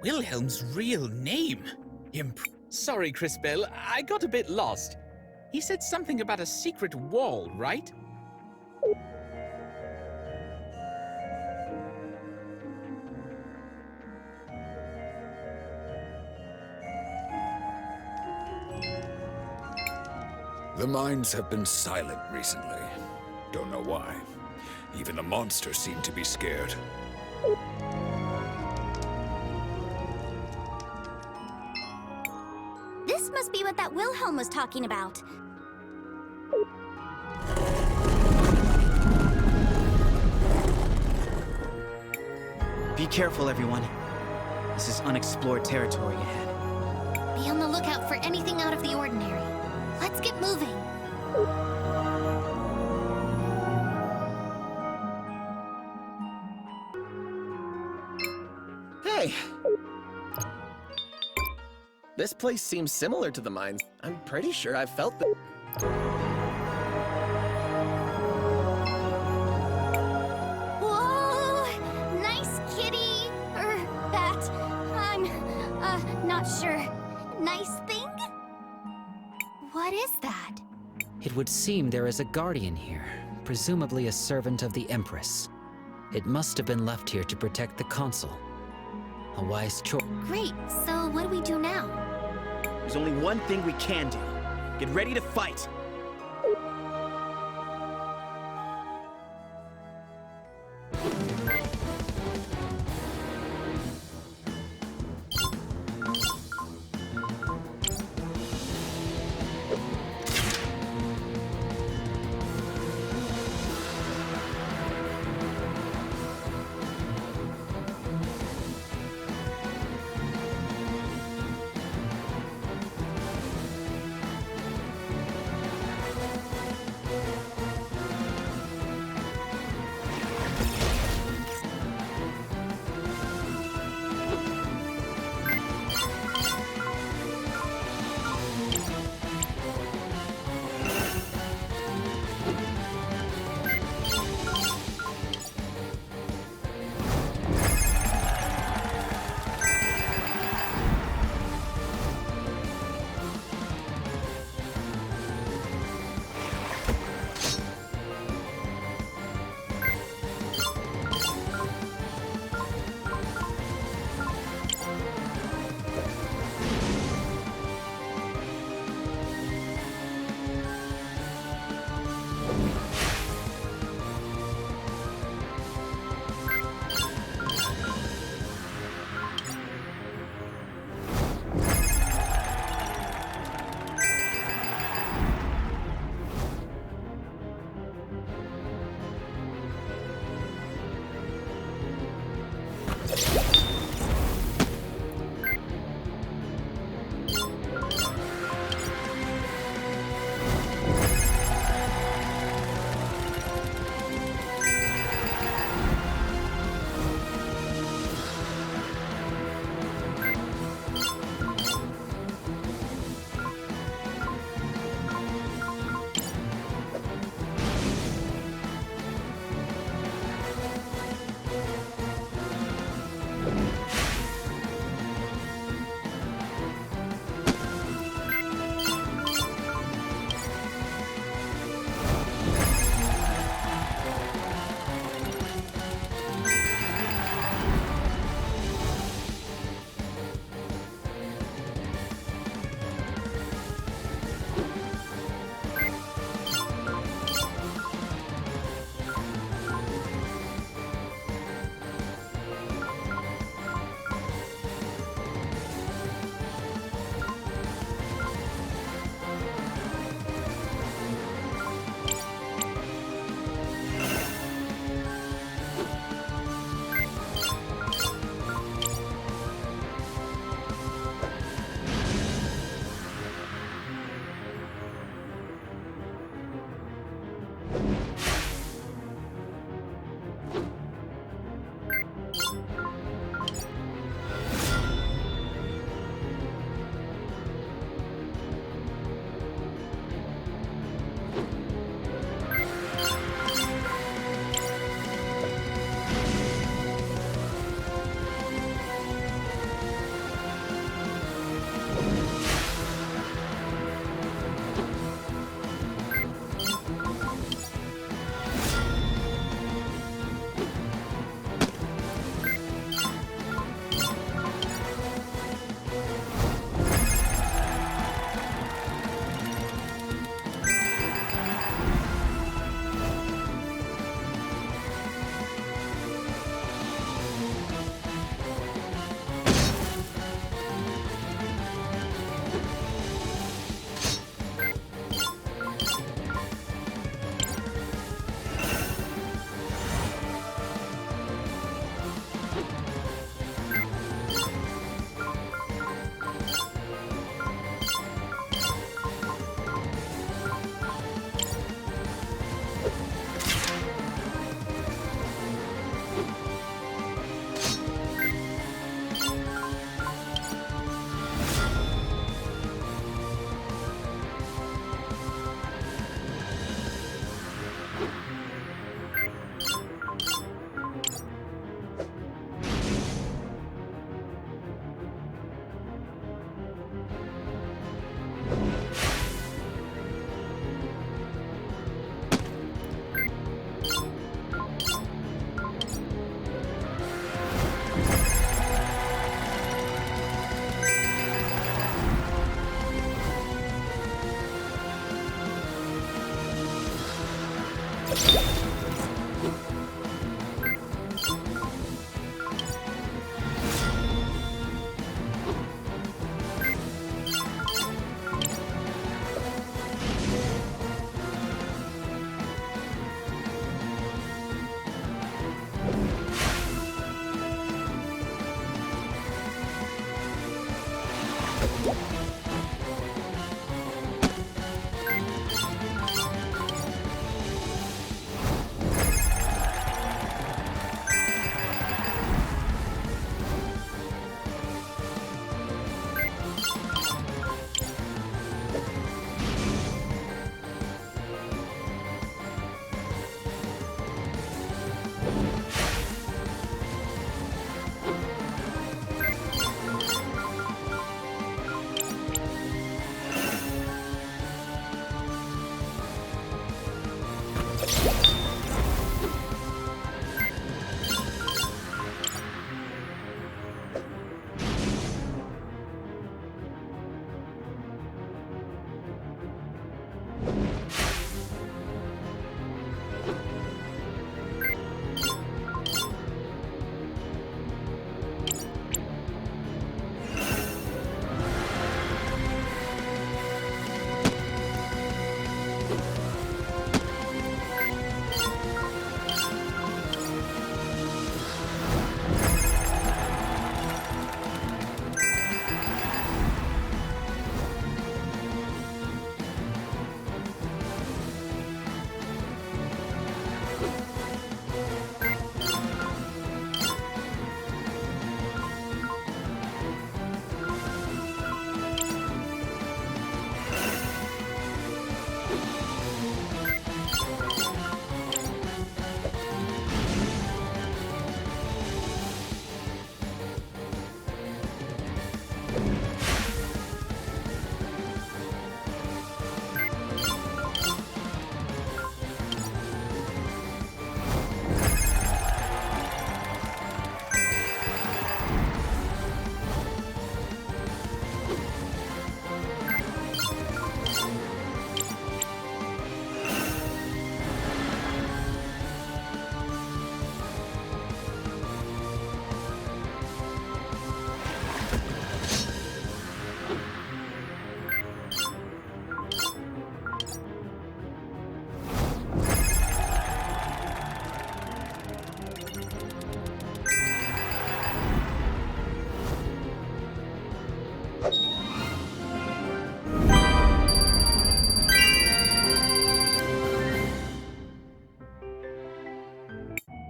Wilhelm's real name? Sorry, Cris, I got a bit lost. He said something about a secret wall, right? The mines have been silent recently. Don't know why. Even the monsters seem to be scared. This must be what that Wilhelm was talking about. Be careful, everyone. This is unexplored territory ahead. Be on the lookout for anything out of the ordinary. Let's get moving. Hey! This place seems similar to the mines. I'm pretty sure I've felt the... Whoa! Nice kitty! Bat. I'm, not sure. Nice thing? What is that? It would seem there is a guardian here, presumably a servant of the Empress. It must have been left here to protect the consul. A wise choice. Great, so what do we do now? There's only one thing we can do. Get ready to fight!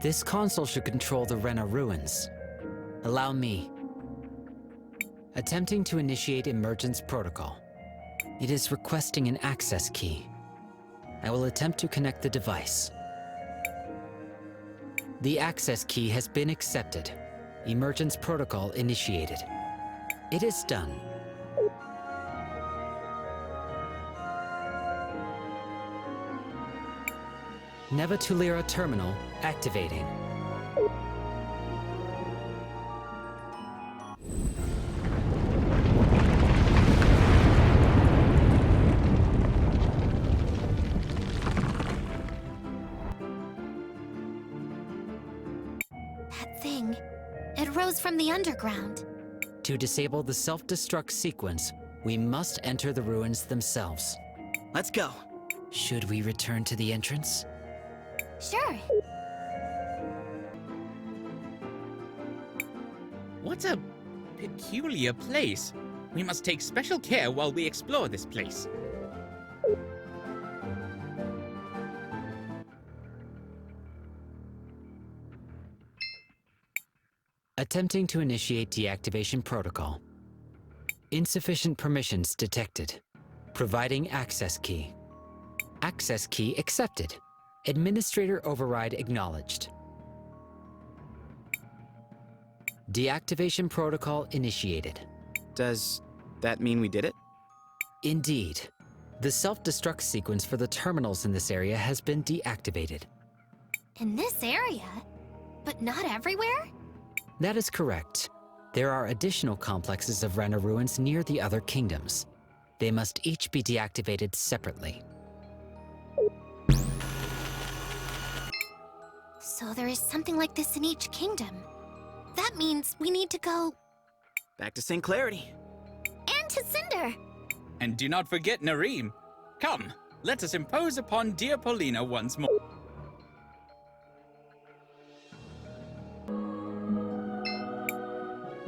This console should control the Rena ruins. Allow me. Attempting to initiate emergence protocol. It is requesting an access key. I will attempt to connect the device. The access key has been accepted. Emergence protocol initiated. It is done. Nevatulira terminal activating. That thing. It rose from the underground. To disable the self-destruct sequence, we must enter the ruins themselves. Let's go. Should we return to the entrance? Sure. What a peculiar place. We must take special care while we explore this place. Attempting to initiate deactivation protocol. Insufficient permissions detected. Providing access key. Access key accepted. Administrator override acknowledged. Deactivation protocol initiated. Does that mean we did it? Indeed. The self-destruct sequence for the terminals in this area has been deactivated. In this area? But not everywhere? That is correct. There are additional complexes of Rena ruins near the other kingdoms. They must each be deactivated separately. So there is something like this in each kingdom. That means we need to go... Back to St. Clarity. And to Cinder! And do not forget Nareem. Come, let us impose upon dear Paulina once more.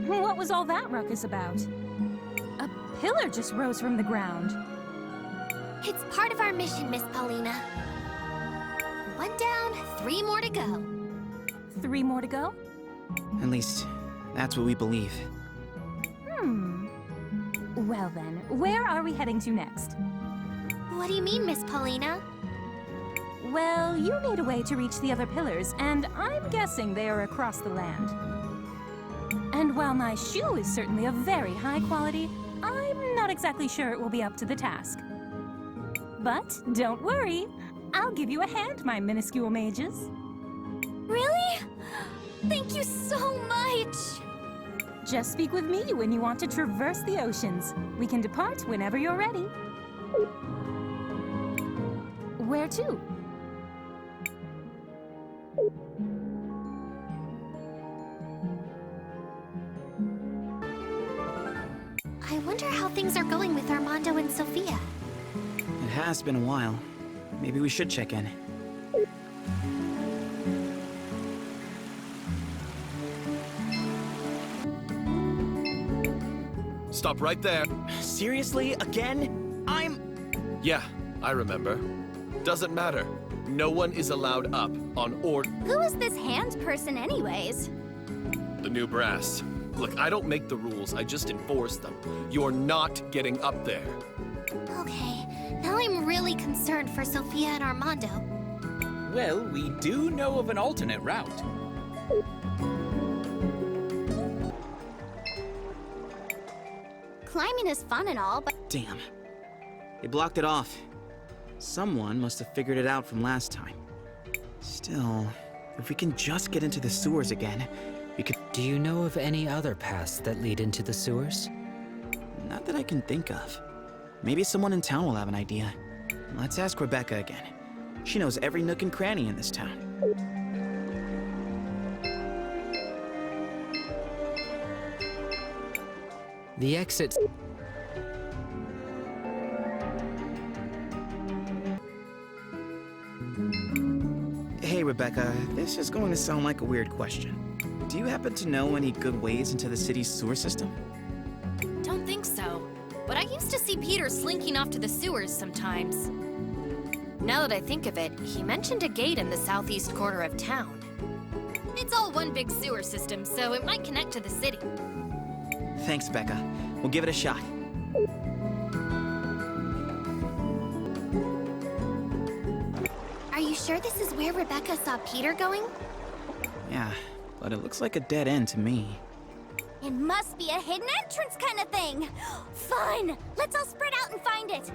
What was all that ruckus about? A pillar just rose from the ground. It's part of our mission, Miss Paulina. 1 down, 3 more to go. 3 more to go? At least, that's what we believe. Well then, where are we heading to next? What do you mean, Miss Paulina? Well, you need a way to reach the other pillars, and I'm guessing they are across the land. And while my shoe is certainly of very high quality, I'm not exactly sure it will be up to the task. But don't worry, I'll give you a hand, my minuscule mages. Really? Thank you so much! Just speak with me when you want to traverse the oceans. We can depart whenever you're ready. Where to? I wonder how things are going with Armando and Sophia. It has been a while. Maybe we should check in. Stop right there. Seriously? Again? Yeah, I remember. Doesn't matter. No one is allowed up on Who is this hand person anyways? the new brass. Look, I don't make the rules, I just enforce them. You're not getting up there. Okay, now I'm really concerned for Sophia and Armando. Well, we do know of an alternate route. Climbing is fun and all, but Damn. They blocked it off. Someone must have figured it out from last time. Still, if we can just get into the sewers again, we could... Do you know of any other paths that lead into the sewers? Not that I can think of. Maybe someone in town will have an idea. Let's ask Rebecca again. She knows every nook and cranny in this town. The exits... Hey, Rebecca, this is going to sound like a weird question. Do you happen to know any good ways into the city's sewer system? Don't think so. But I used to see Peter slinking off to the sewers sometimes. Now that I think of it, he mentioned a gate in the southeast corner of town. It's all one big sewer system, so it might connect to the city. Thanks, Becca. We'll give it a shot. Are you sure this is where Rebecca saw Peter going? Yeah, but it looks like a dead end to me. It must be a hidden entrance kind of thing. Fun! Let's all spread out and find it.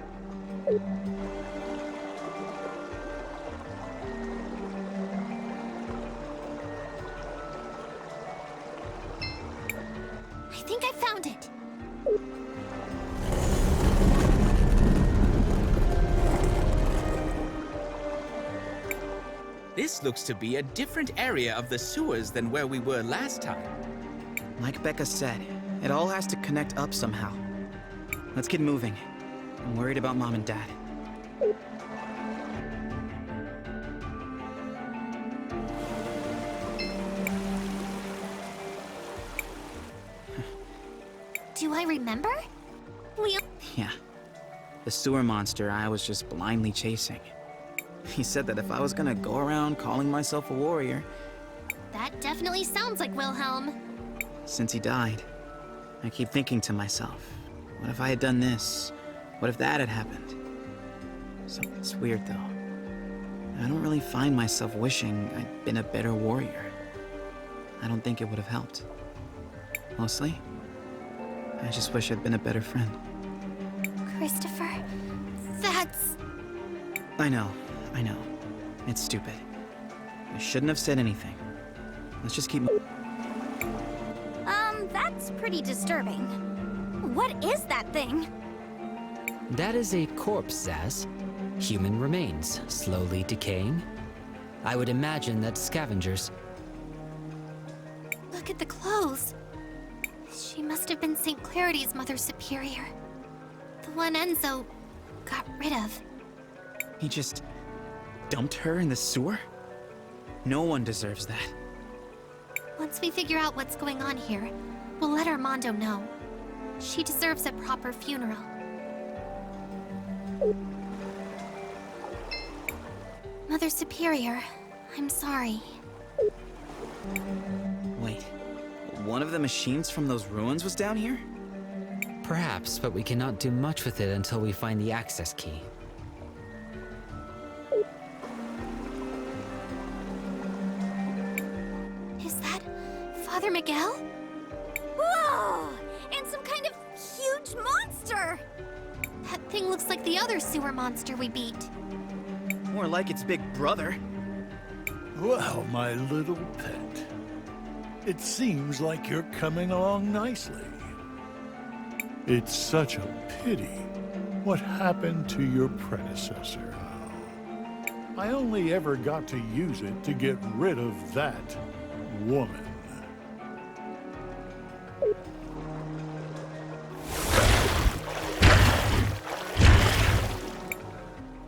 I think I found it. This looks to be a different area of the sewers than where we were last time. Like Becca said, it all has to connect up somehow. Let's get moving. I'm worried about Mom and Dad. Do I remember? Leo. Yeah. The sewer monster I was just blindly chasing. He said that if I was gonna go around calling myself a warrior... That definitely sounds like Wilhelm. Since he died, I keep thinking to myself, what if I had done this? What if that had happened? So it's weird though. I don't really find myself wishing I'd been a better warrior. I don't think it would have helped. Mostly, I just wish I'd been a better friend. Christopher, that's... I know. It's stupid. I shouldn't have said anything. Let's just keep moving. That's pretty disturbing. What is that thing? That is a corpse, Zaz. Human remains, slowly decaying. I would imagine that scavengers... Look at the clothes. She must have been St. Clarity's Mother Superior. The one Enzo got rid of. He just dumped her in the sewer? No one deserves that. Once we figure out what's going on here, we'll let Armando know. She deserves a proper funeral. Mother Superior, I'm sorry. Wait, one of the machines from those ruins was down here? Perhaps, but we cannot do much with it until we find the access key. Is that Father Miguel? Whoa! And some kind of huge monster! That thing looks like the other sewer monster we beat. More like its big brother. Well, my little pet. It seems like you're coming along nicely. It's such a pity. What happened to your predecessor? I only ever got to use it to get rid of that woman.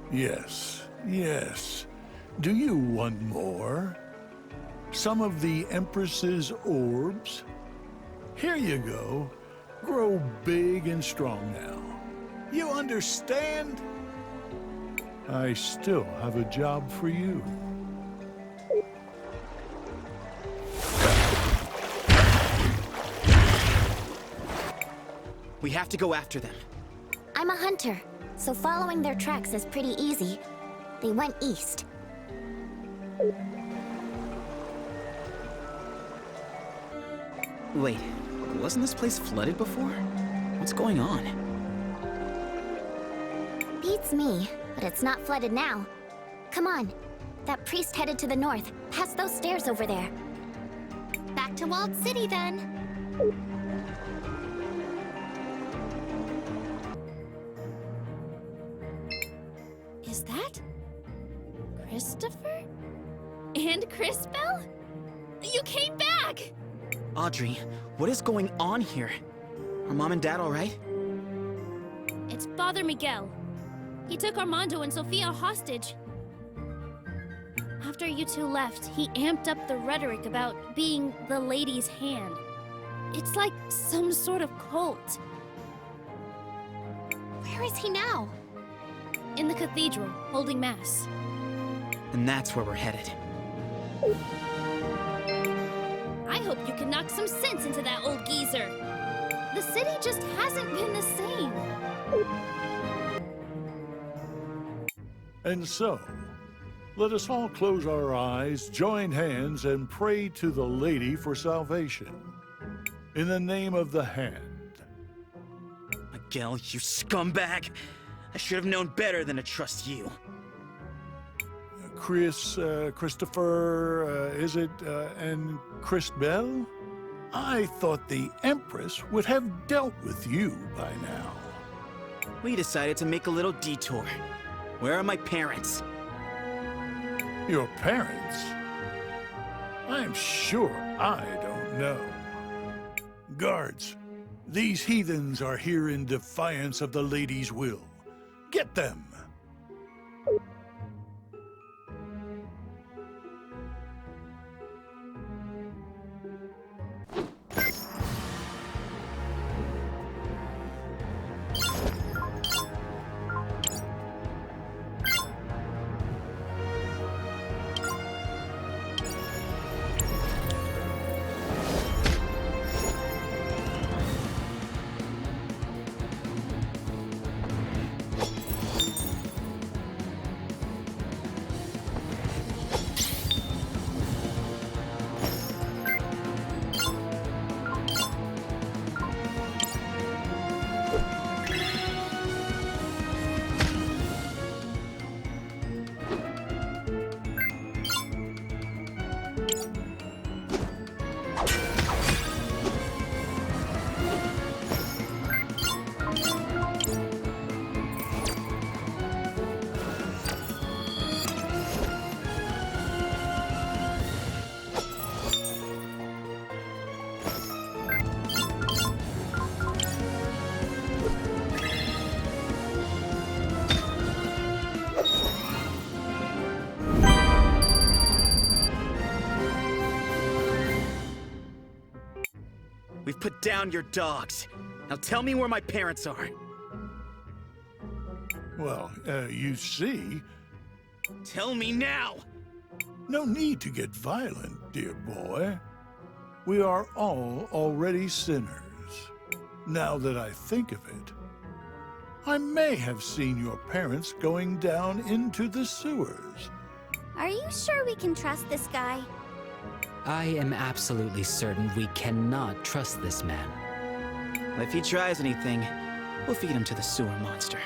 Yes. Do you want more? Some of the Empress's orbs? Here you go. Grow big and strong now. You understand? I still have a job for you. We have to go after them. I'm a hunter, so following their tracks is pretty easy. They went east. Wait, wasn't this place flooded before? What's going on? Beats me, but it's not flooded now. Come on. That priest headed to the north, past those stairs over there. Back to Walled City, then. Is that Christopher? And Crispell? You came back! Audrey, what is going on here? Are Mom and Dad all right? It's Father Miguel. He took Armando and Sofia hostage. After you two left, he amped up the rhetoric about being the lady's hand. It's like some sort of cult. Where is he now? In the cathedral, holding mass. And that's where we're headed. hope you can knock some sense into that old geezer. The city just hasn't been the same. And so, let us all close our eyes, join hands, and pray to the Lady for salvation. In the name of the Hand. Miguel, you scumbag! I should have known better than to trust you. Christopher, and Cris Bell? I thought the Empress would have dealt with you by now. We decided to make a little detour. Where are my parents? Your parents? I'm sure I don't know. Guards, these heathens are here in defiance of the Lady's will. Get them! We've put down your dogs. Now tell me where my parents are. Well, you see... Tell me now! No need to get violent, dear boy. We are all already sinners. Now that I think of it, I may have seen your parents going down into the sewers. Are you sure we can trust this guy? I am absolutely certain we cannot trust this man. If he tries anything, we'll feed him to the sewer monster.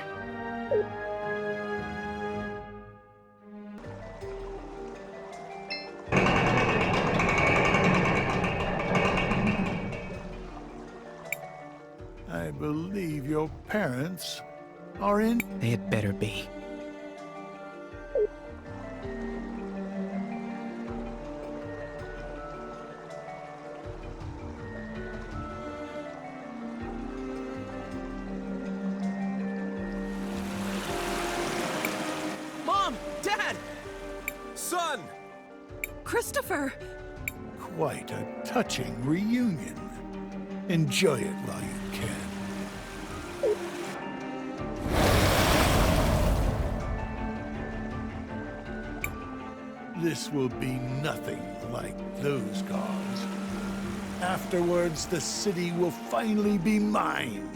I believe your parents are in... They had better be. Mom! Dad! Son! Christopher! Quite a touching reunion. Enjoy it while you can. This will be nothing like those gods. Afterwards, the city will finally be mine.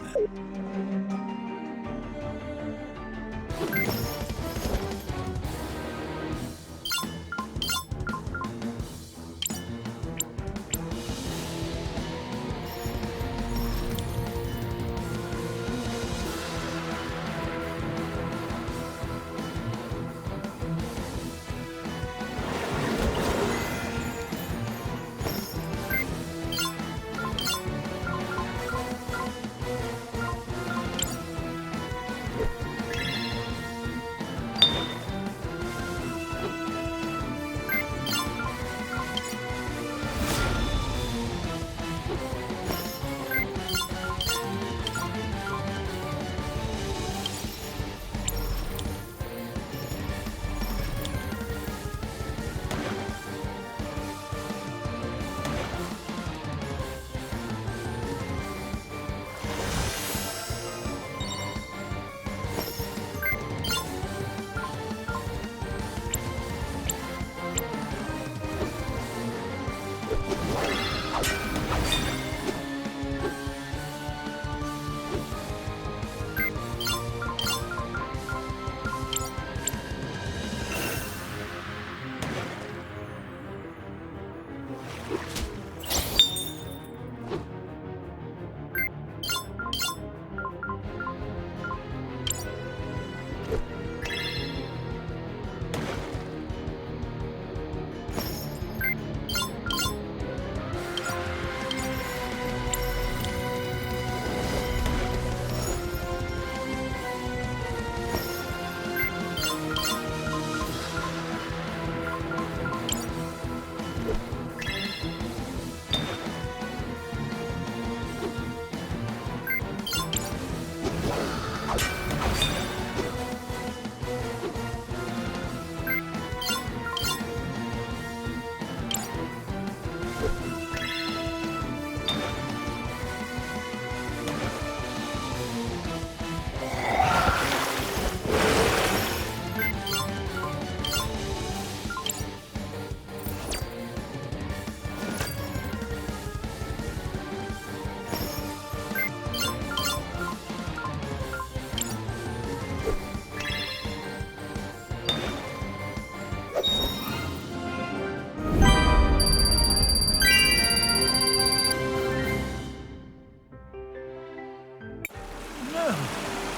No,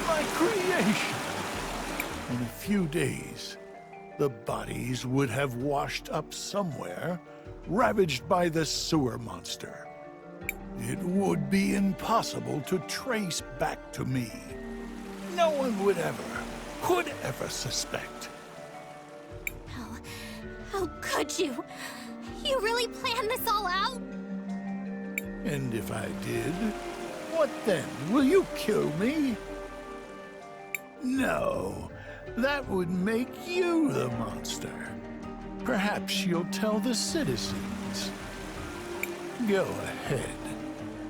my creation! In a few days, the bodies would have washed up somewhere, ravaged by the sewer monster. It would be impossible to trace back to me. No one would ever suspect. How could you? You really planned this all out? And if I did, what then? Will you kill me? No, that would make you the monster. Perhaps you'll tell the citizens. Go ahead.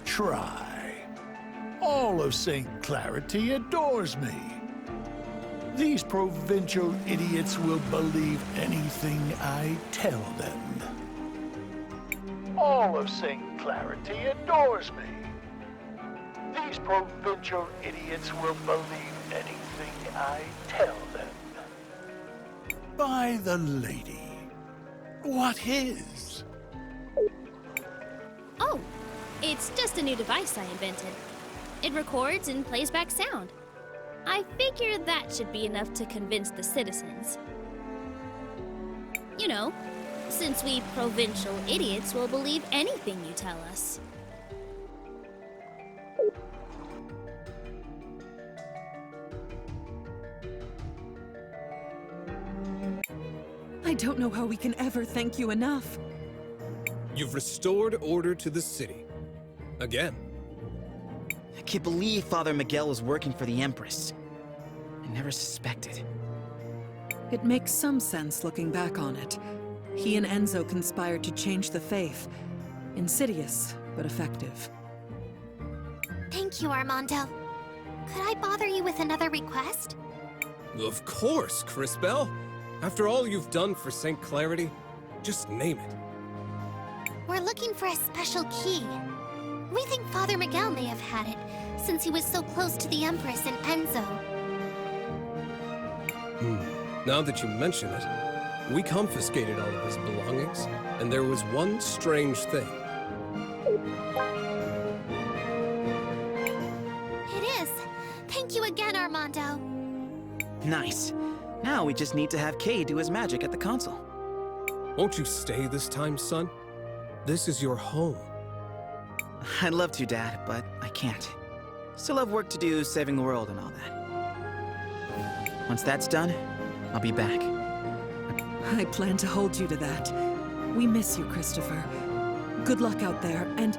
Try. All of St. Clarity adores me. These provincial idiots will believe anything I tell them. All of St. Clarity adores me. These provincial idiots will believe anything I tell them. By the lady. What is? Oh, it's just a new device I invented. It records and plays back sound. I figured that should be enough to convince the citizens. You know, since we provincial idiots will believe anything you tell us. I don't know how we can ever thank you enough. You've restored order to the city. Again. I can't believe Father Miguel was working for the Empress. I never suspected. It makes some sense looking back on it. He and Enzo conspired to change the faith. Insidious, but effective. Thank you, Armando. Could I bother you with another request? Of course, Crisbel. After all you've done for St. Clarity, just name it. We're looking for a special key. We think Father Miguel may have had it, since he was so close to the Empress and Enzo. Now that you mention it, we confiscated all of his belongings, and there was one strange thing. It is. Thank you again, Armando. Nice. Now we just need to have Kay do his magic at the console. Won't you stay this time, son? This is your home. I'd love to, Dad, but I can't. Still have work to do saving the world and all that. Once that's done, I'll be back. I plan to hold you to that. We miss you, Christopher. Good luck out there, and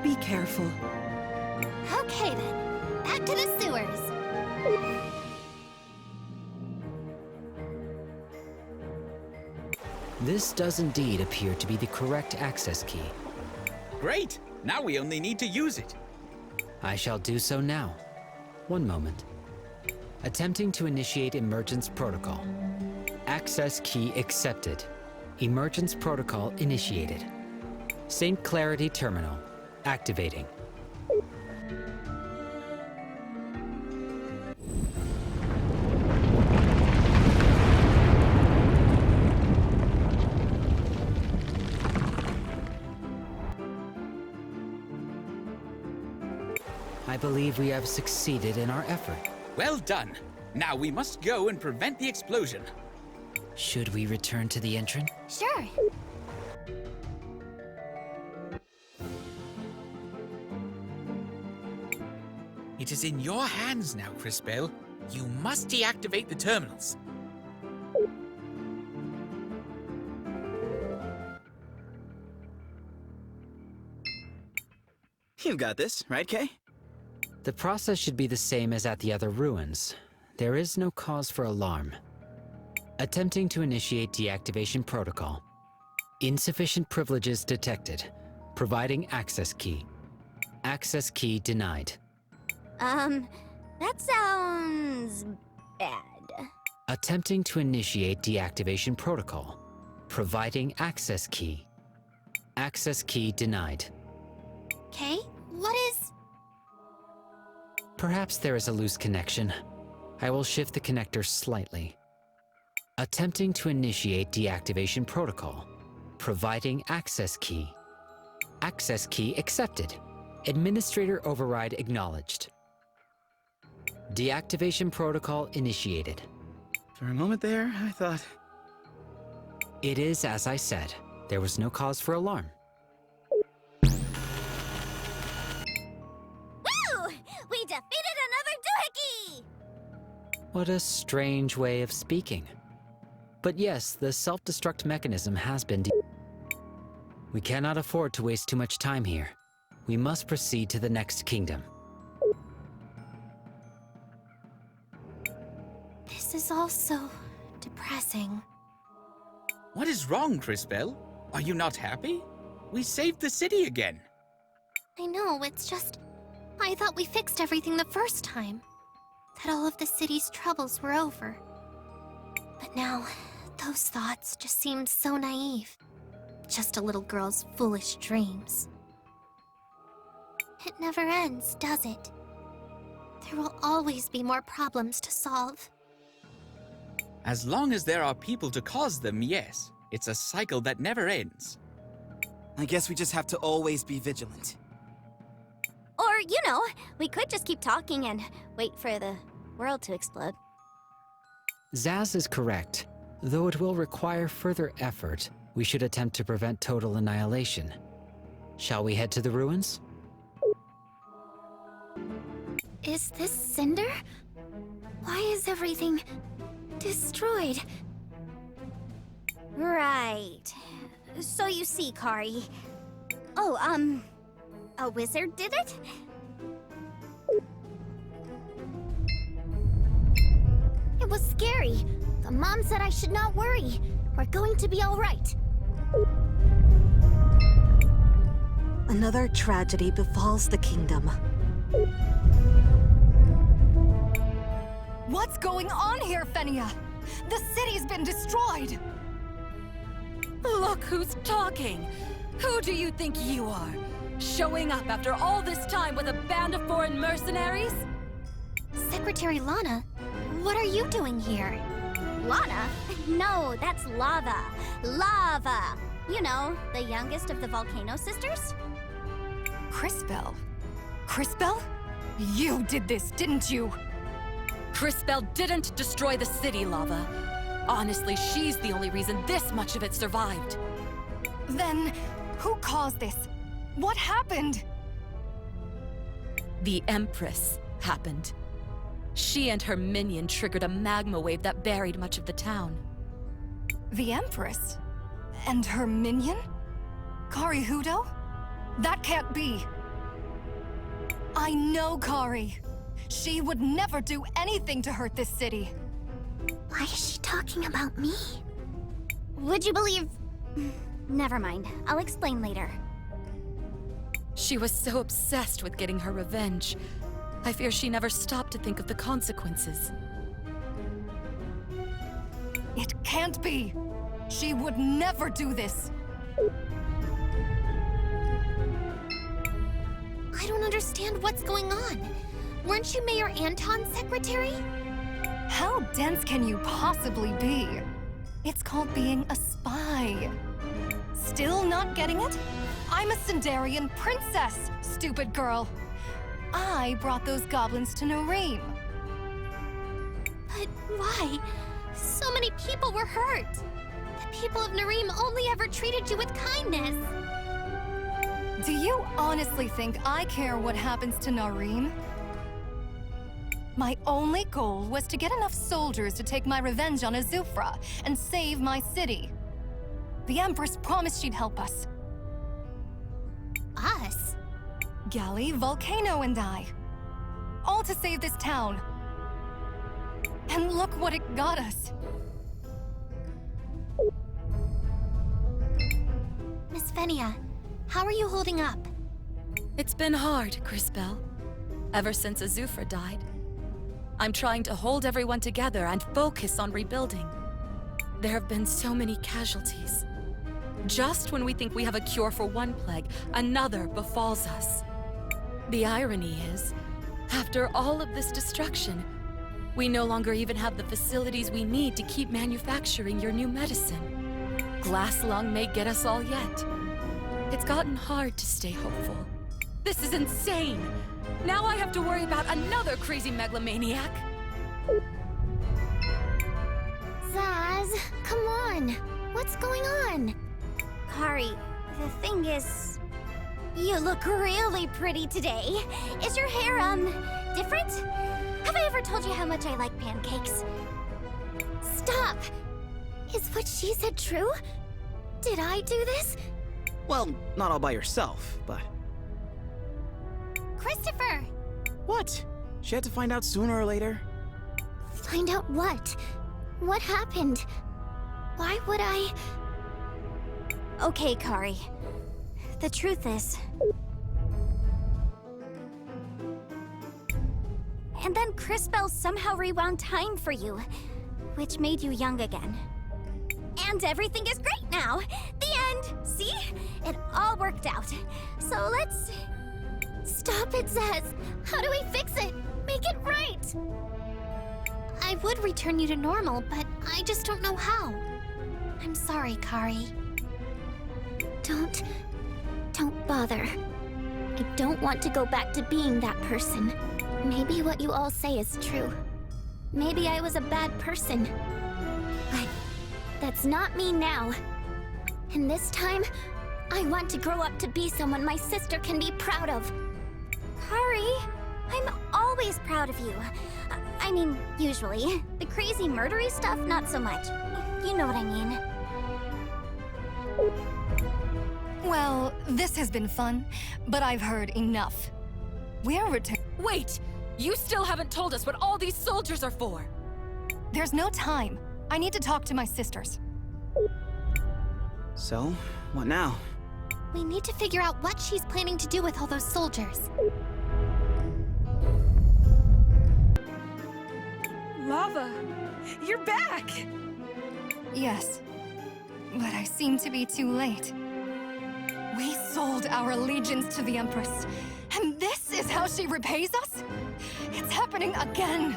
be careful. Okay then, back to the sewers. This does indeed appear to be the correct access key. Great! Now we only need to use it. I shall do so now. One moment. Attempting to initiate emergence protocol. Access key accepted. Emergence protocol initiated. St. Clarity terminal activating. I believe we have succeeded in our effort. Well done. Now we must go and prevent the explosion. Should we return to the entrance? Sure. It is in your hands now, Crisbel. You must deactivate the terminals. You got this, right, Kay? The process should be the same as at the other ruins. There is no cause for alarm. Attempting to initiate deactivation protocol. Insufficient privileges detected. Providing access key. Access key denied. That sounds bad. Attempting to initiate deactivation protocol. Providing access key. Access key denied. Okay, what is... Perhaps there is a loose connection. I will shift the connector slightly. Attempting to initiate deactivation protocol. Providing access key. Access key accepted. Administrator override acknowledged. Deactivation protocol initiated. For a moment there, I thought... It is as I said. There was no cause for alarm. Woo! We defeated another doohickey! What a strange way of speaking. But yes, the self-destruct mechanism has been We cannot afford to waste too much time here. We must proceed to the next kingdom. This is all so depressing. What is wrong, Crisbell? Are you not happy? We saved the city again. I know, it's just... I thought we fixed everything the first time. That all of the city's troubles were over. But now, those thoughts just seem so naive. Just a little girl's foolish dreams. It never ends, does it? There will always be more problems to solve. As long as there are people to cause them, yes. It's a cycle that never ends. I guess we just have to always be vigilant. Or, you know, we could just keep talking and wait for the world to explode. Zaz is correct. Though it will require further effort, we should attempt to prevent total annihilation. Shall we head to the ruins? Is this Cinder? Why is everything destroyed? Right. So you see, Kari. Oh, a wizard did it? It was scary. The mom said I should not worry. We're going to be all right. Another tragedy befalls the kingdom. What's going on here, Fenia? The city's been destroyed! Look who's talking! Who do you think you are? Showing up after all this time with a band of foreign mercenaries? Secretary Lana, what are you doing here? Lana? No, that's Lava. Lava! You know, the youngest of the Volcano Sisters? Crisbell? Crisbell? You did this, didn't you? Crisbell didn't destroy the city, Lava. Honestly, she's the only reason this much of it survived. Then, who caused this? What happened? The Empress happened. She and her minion triggered a magma wave that buried much of the town. The Empress? And her minion? Kari Hudo? That can't be. I know Kari. She would never do anything to hurt this city. Why is she talking about me? Would you believe... Never mind. I'll explain later. She was so obsessed with getting her revenge. I fear she never stopped to think of the consequences. It can't be! She would never do this! I don't understand what's going on. Weren't you Mayor Anton's secretary? How dense can you possibly be? It's called being a spy. Still not getting it? I'm a Sindarian princess, stupid girl. I brought those goblins to Norim. But why? So many people were hurt. The people of Norim only ever treated you with kindness. Do you honestly think I care what happens to Norim? My only goal was to get enough soldiers to take my revenge on Azufra and save my city. The Empress promised she'd help us. Us? Gally, Volcano, and I. All to save this town. And look what it got us. Miss Fenia, how are you holding up? It's been hard, Crisbell. Ever since Azufra died. I'm trying to hold everyone together and focus on rebuilding. There have been so many casualties. Just when we think we have a cure for one plague, another befalls us. The irony is, after all of this destruction, we no longer even have the facilities we need to keep manufacturing your new medicine. Glass lung may get us all yet. It's gotten hard to stay hopeful. This is insane! Now I have to worry about another crazy megalomaniac! Zaz, come on! What's going on? Kari, the thing is... You look really pretty today. Is your hair, different? Have I ever told you how much I like pancakes? Stop! Is what she said true? Did I do this? Well, not all by yourself, but... Christopher! What? She had to find out sooner or later? Find out what? What happened? Why would I... Okay, Kari. The truth is... And then Crispell somehow rewound time for you, which made you young again. And everything is great now! The end! See? It all worked out. So let's... Stop it, Zaz! How do we fix it? Make it right! I would return you to normal, but I just don't know how. I'm sorry, Kari. Don't bother. I don't want to go back to being that person. Maybe what you all say is true. Maybe I was a bad person. But that's not me now. And this time, I want to grow up to be someone my sister can be proud of. Kari, I'm always proud of you. I mean, usually. The crazy murdery stuff, not so much. You know what I mean. Well, this has been fun, but I've heard enough. We're returning. Wait! You still haven't told us what all these soldiers are for! There's no time. I need to talk to my sisters. So, what now? We need to figure out what she's planning to do with all those soldiers. Lava! You're back! Yes, but I seem to be too late. We sold our allegiance to the Empress, and this is how she repays us? It's happening again!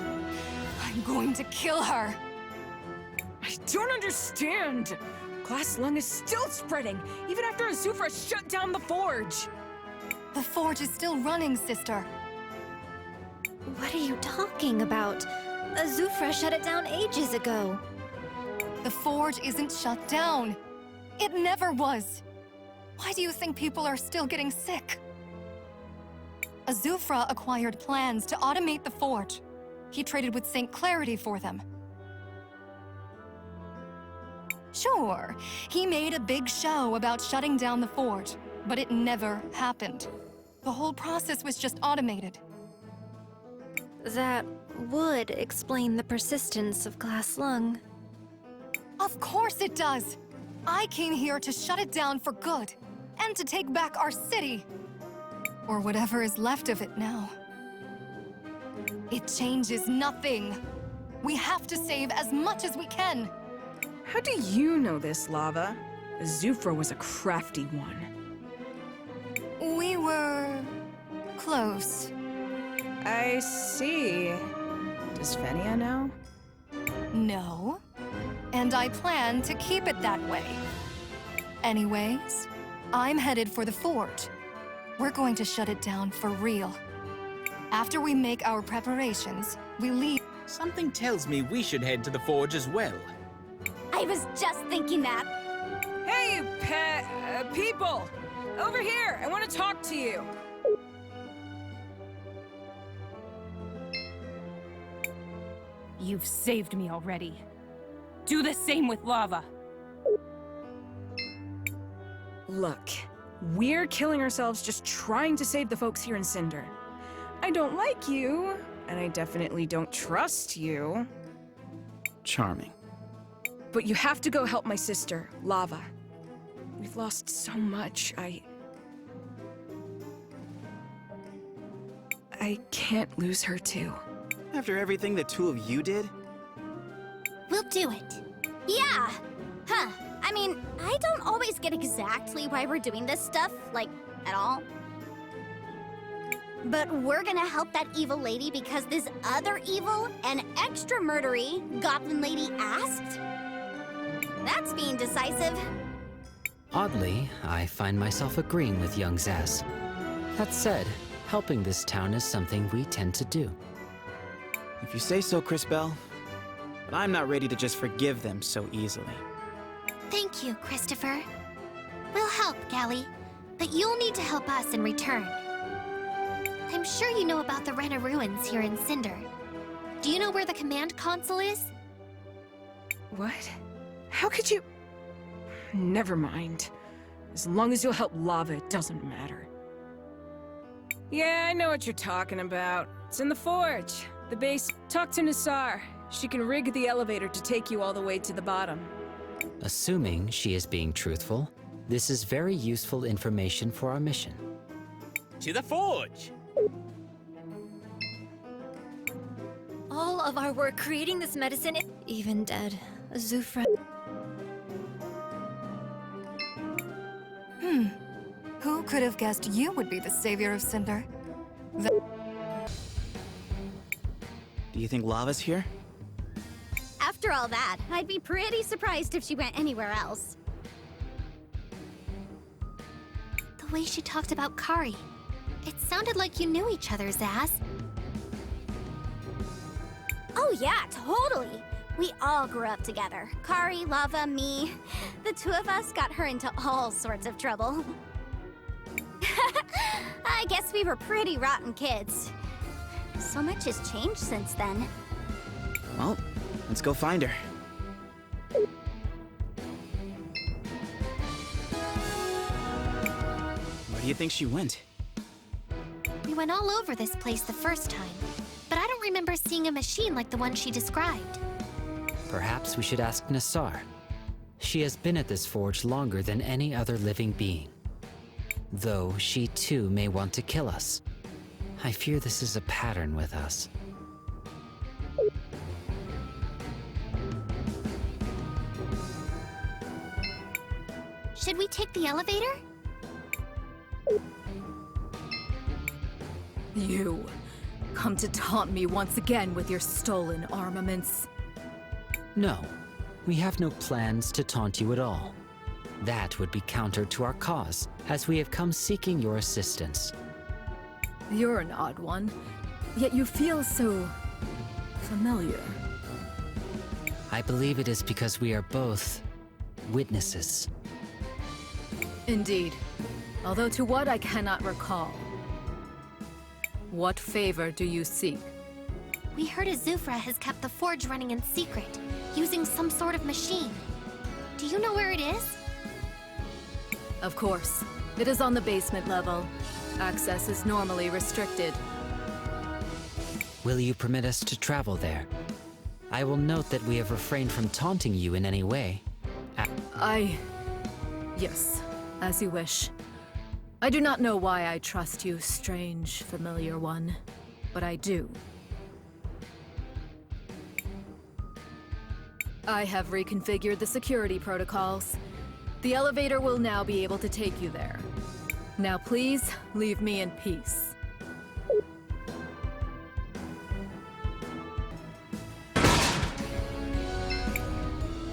I'm going to kill her! I don't understand! Glass lung is still spreading, even after Azufra shut down the forge! The forge is still running, sister. What are you talking about? Azufra shut it down ages ago. The forge isn't shut down. It never was. Why do you think people are still getting sick? Azufra acquired plans to automate the forge. He traded with St. Clarity for them. Sure, he made a big show about shutting down the forge, but it never happened. The whole process was just automated. That would explain the persistence of Glass Lung. Of course it does! I came here to shut it down for good, and to take back our city. Or whatever is left of it now. It changes nothing. We have to save as much as we can. How do you know this, Lava? Azufra was a crafty one. We were... close. I see. Does Fenia know? No. And I plan to keep it that way. Anyways, I'm headed for the forge. We're going to shut it down for real. After we make our preparations, we leave. Something tells me we should head to the forge as well. I was just thinking that. Hey, people! Over here! I want to talk to you! You've saved me already. Do the same with Lava. Look, we're killing ourselves just trying to save the folks here in Cinder. I don't like you, and I definitely don't trust you. Charming. But you have to go help my sister, Lava. We've lost so much, I can't lose her too. After everything the two of you did? We'll do it. Yeah! Huh. I mean, I don't always get exactly why we're doing this stuff, like, at all. But we're gonna help that evil lady because this other evil and extra murdery goblin lady asked? That's being decisive. Oddly, I find myself agreeing with young Zaz. That said, helping this town is something we tend to do. If you say so, Crisbell. But I'm not ready to just forgive them so easily. Thank you, Christopher. We'll help, Gally, but you'll need to help us in return. I'm sure you know about the Rena ruins here in Cinder. Do you know where the command console is? What? How could you... Never mind. As long as you'll help Lava, it doesn't matter. Yeah, I know what you're talking about. It's in the forge. The base. Talk to Nassar. She can rig the elevator to take you all the way to the bottom. Assuming she is being truthful, this is very useful information for our mission. To the forge! All of our work creating this medicine, even dead, Azufra. Who could have guessed you would be the savior of Cinder? Do you think Lava's here? After all that, I'd be pretty surprised if she went anywhere else. The way she talked about Kari. It sounded like you knew each other, Zaz. Oh yeah, totally. We all grew up together. Kari, Lava, me. The two of us got her into all sorts of trouble. I guess we were pretty rotten kids. So much has changed since then. Well, let's go find her. Where do you think she went? We went all over this place the first time, but I don't remember seeing a machine like the one she described. Perhaps we should ask Nassar. She has been at this forge longer than any other living being. Though she too may want to kill us. I fear this is a pattern with us. Should we take the elevator? You come to taunt me once again with your stolen armaments. No, we have no plans to taunt you at all. That would be counter to our cause, as we have come seeking your assistance. You're an odd one, yet you feel so familiar. I believe it is because we are both witnesses. Indeed, although to what I cannot recall. What favor do you seek? We heard Azufra has kept the forge running in secret, using some sort of machine. Do you know where it is? Of course. It is on the basement level. Access is normally restricted. Will you permit us to travel there? I will note that we have refrained from taunting you in any way. Yes, as you wish. I do not know why I trust you, strange, familiar one, but I do. I have reconfigured the security protocols. The elevator will now be able to take you there. Now please, leave me in peace.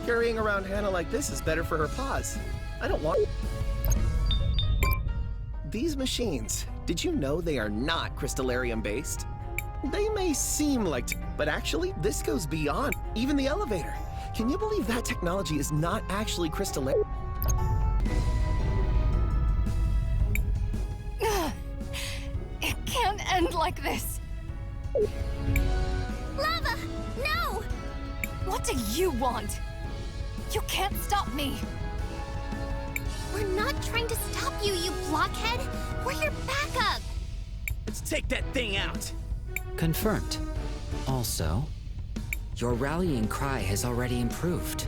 Carrying around Hannah like this is better for her paws. I don't want... These machines, did you know they are not crystallarium-based? They may seem like, but actually, this goes beyond even the elevator. Can you believe that technology is not actually crystallarium? It can't end like this. Lava! No! What do you want? You can't stop me. We're not trying to stop you, you blockhead! We're your backup! Let's take that thing out! Confirmed. Also, your rallying cry has already improved.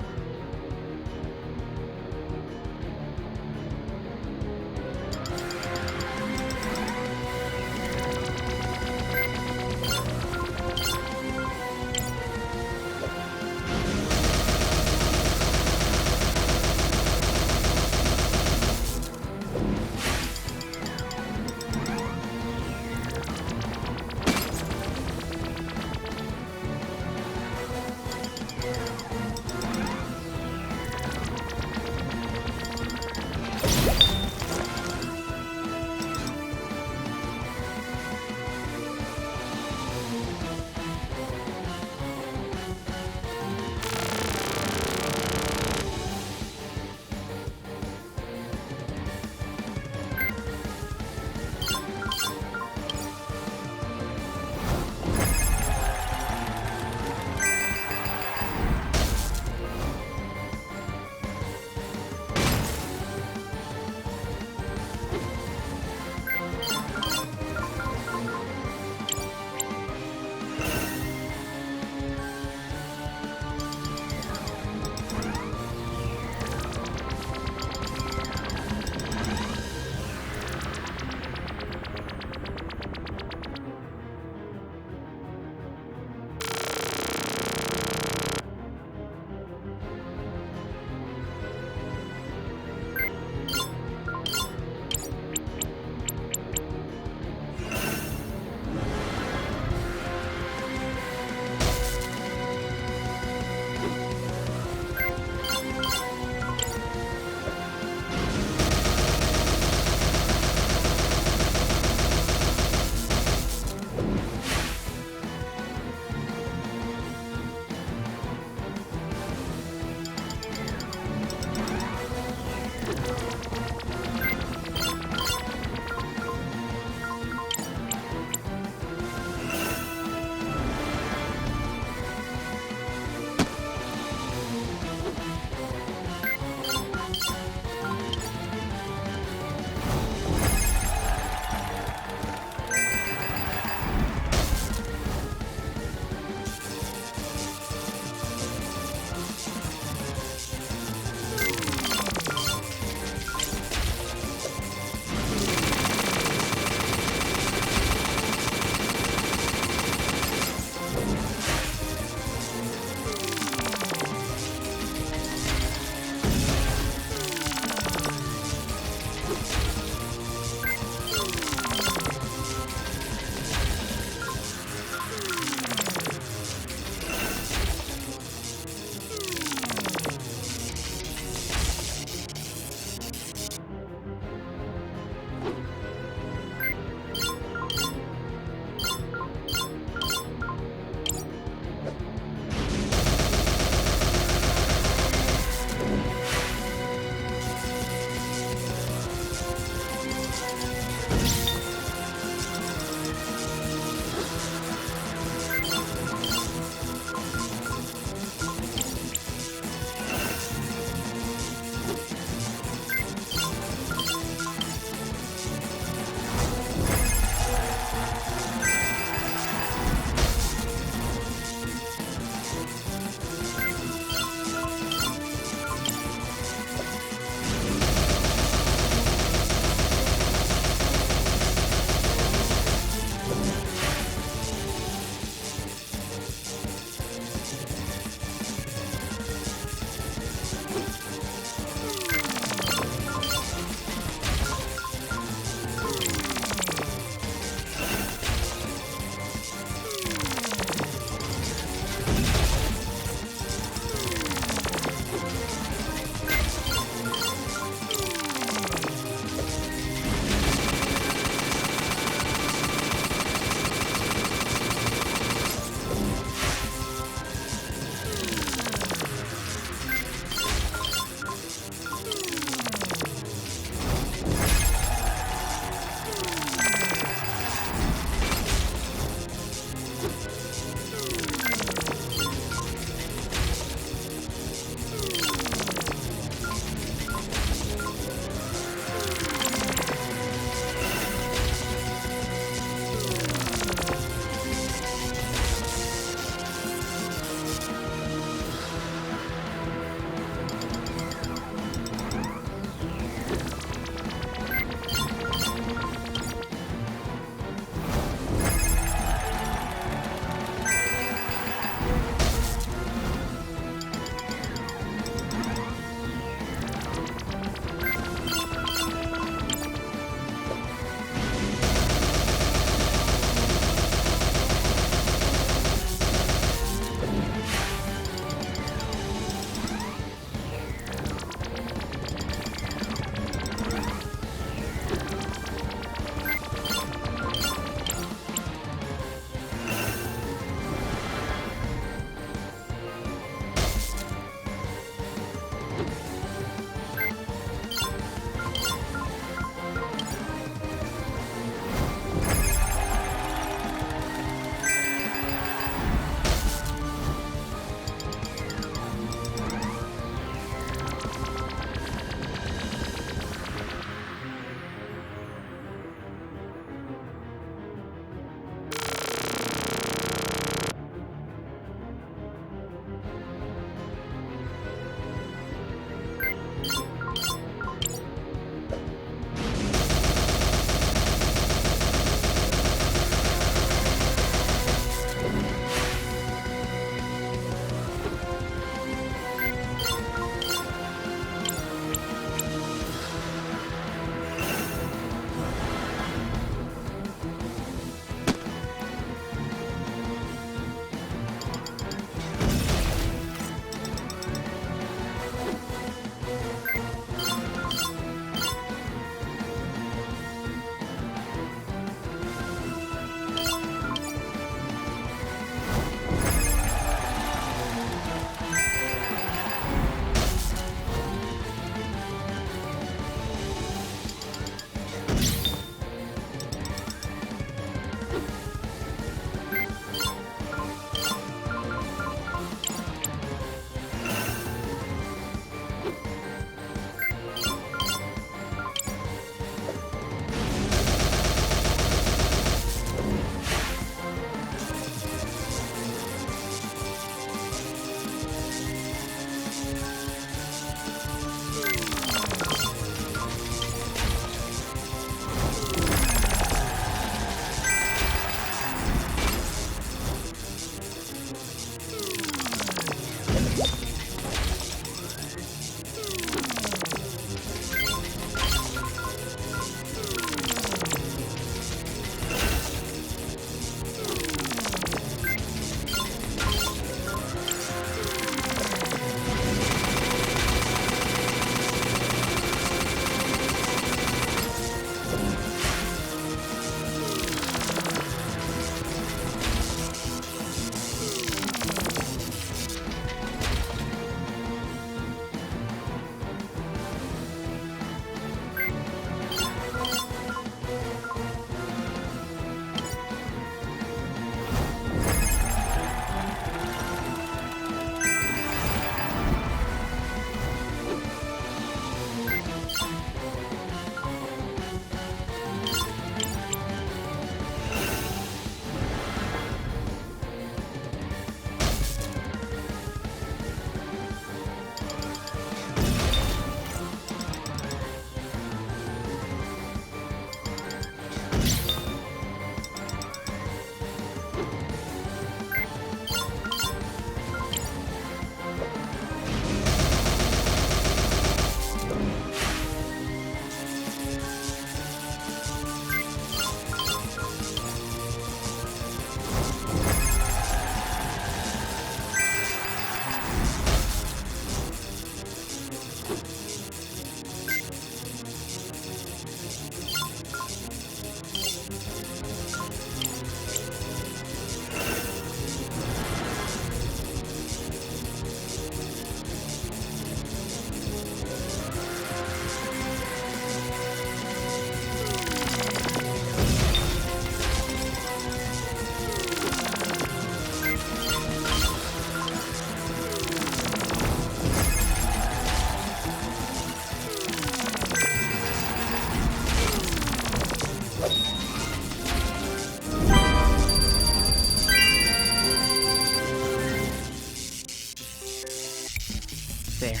There.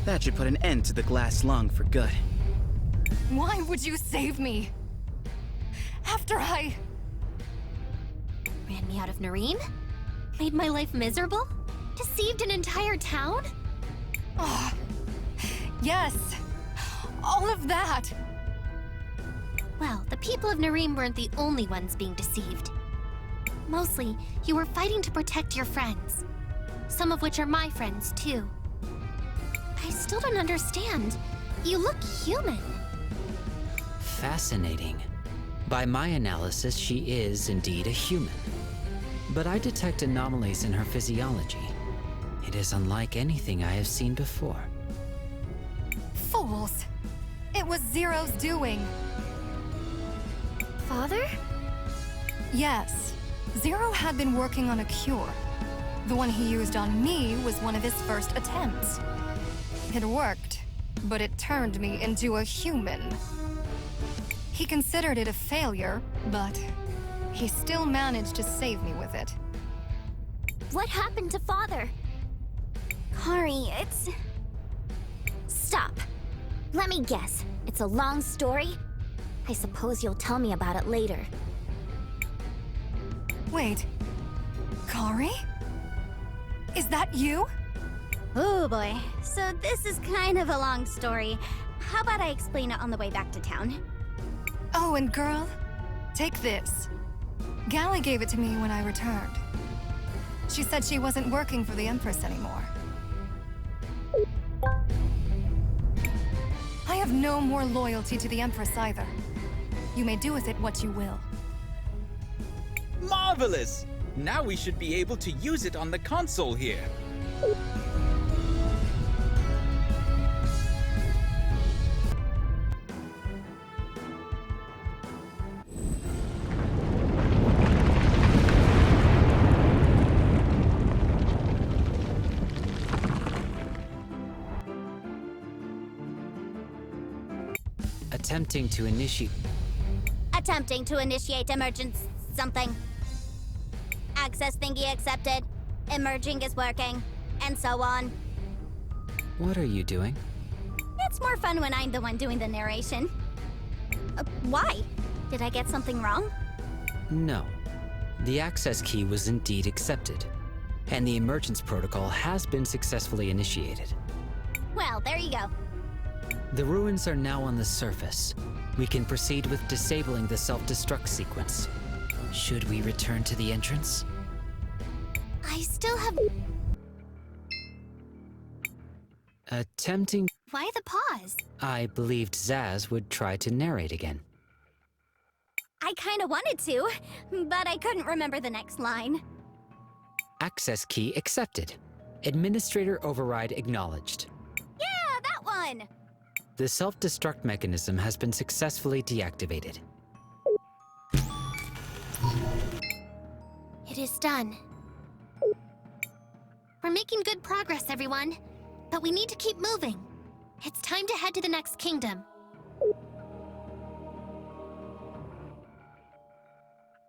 That should put an end to the glass lung for good. Why would you save me? After I... Ran me out of Nareem? Made my life miserable? Deceived an entire town? Oh, yes. All of that. Well, the people of Nareem weren't the only ones being deceived. Mostly, you were fighting to protect your friends. Some of which are my friends, too. I still don't understand. You look human. Fascinating. By my analysis, she is indeed a human. But I detect anomalies in her physiology. It is unlike anything I have seen before. Fools. It was Zero's doing. Father? Yes. Zero had been working on a cure. The one he used on me was one of his first attempts. It worked, but it turned me into a human. He considered it a failure, but he still managed to save me with it. What happened to Father? Kari, it's... Stop. Let me guess. It's a long story? I suppose you'll tell me about it later. Wait. Kari? Is that you? Oh boy. So this is kind of a long story. How about I explain it on the way back to town? Oh, and girl, take this. Gally gave it to me when I returned. She said she wasn't working for the Empress anymore. I have no more loyalty to the Empress either. You may do with it what you will. Marvelous! Now we should be able to use it on the console here. Attempting to initiate... Attempting to initiate emergence something. Access thingy accepted. Emerging is working. And so on. What are you doing? It's more fun when I'm the one doing the narration. Why? Did I get something wrong? No. The access key was indeed accepted, and the emergence protocol has been successfully initiated. Well, there you go. The ruins are now on the surface. We can proceed with disabling the self-destruct sequence. Should we return to the entrance? I still have... Attempting... Why the pause? I believed Zaz would try to narrate again. I kinda wanted to, but I couldn't remember the next line. Access key accepted. Administrator override acknowledged. Yeah, that one! The self-destruct mechanism has been successfully deactivated. It is done. We're making good progress, everyone. But we need to keep moving. It's time to head to the next kingdom.